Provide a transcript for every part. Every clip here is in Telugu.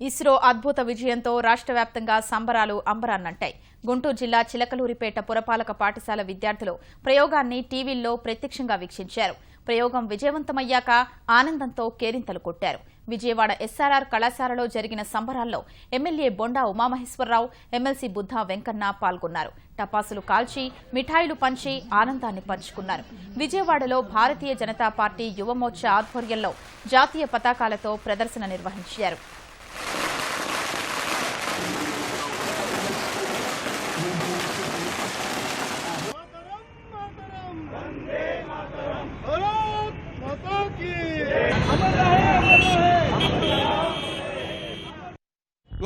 ఇస్రో అద్భుత విజయంతో రాష్ట్ర వ్యాప్తంగా సంబరాలు అంబరాన్నంటాయి. గుంటూరు జిల్లా చిలకలూరిపేట పురపాలక పాఠశాల విద్యార్థులు ప్రయోగాన్ని టీవీల్లో ప్రత్యక్షంగా వీక్షించారు. ప్రయోగం విజయవంతమయ్యాక ఆనందంతో కేరింతలు కొట్టారు. విజయవాడ ఎస్ఆర్ఆర్ కళాశాలలో జరిగిన సంబరాల్లో ఎమ్మెల్యే బొండా ఉమామహేశ్వరరావు, ఎమ్మెల్సీ బుద్ధా వెంకన్న పాల్గొన్నారు. టపాసులు కాల్చి మిఠాయిలు పంచి ఆనందాన్ని పంచుకున్నారు. విజయవాడలో భారతీయ జనతా పార్టీ యువమోర్చా ఆధ్వర్యంలో జాతీయ పతాకాలతో ప్రదర్శన నిర్వహించారు.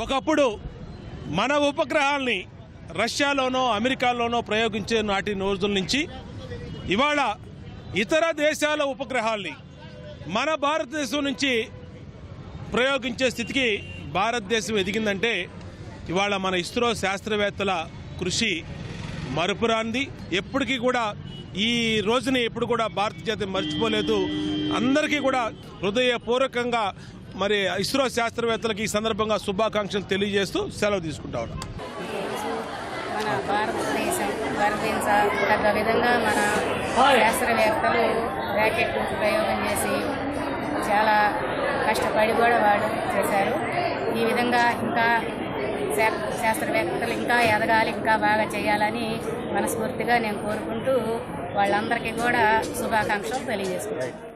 ఒకప్పుడు మన ఉపగ్రహాల్ని రష్యాలోనో అమెరికాలోనో ప్రయోగించే నాటి రోజుల నుంచి ఇవాళ ఇతర దేశాల ఉపగ్రహాల్ని మన భారతదేశం నుంచి ప్రయోగించే స్థితికి భారతదేశం ఎదిగిందంటే ఇవాళ మన ఇస్రో శాస్త్రవేత్తల కృషి మరుపురాంది. ఎప్పటికీ కూడా ఈ రోజుని ఎప్పుడు కూడా భారత జాతి మర్చిపోలేదు. అందరికీ కూడా హృదయపూర్వకంగా మరి ఇస్రో శాస్త్రవేత్తలకి ఈ సందర్భంగా శుభాకాంక్షలు తెలియజేస్తూ సెలవు తీసుకుంటా ఉన్నాం. మన భారతదేశం గర్వించదగ్గ విధంగా మన శాస్త్రవేత్తలు రాకెట్ ప్రయోగం చేసి చాలా కష్టపడి కూడా వాళ్ళు చేశారు. ఈ విధంగా ఇంకా శాస్త్రవేత్తలు ఇంకా ఎదగాలి, ఇంకా బాగా చేయాలని మనస్ఫూర్తిగా నేను కోరుకుంటూ వాళ్ళందరికీ కూడా శుభాకాంక్షలు తెలియజేసుకుంటాను.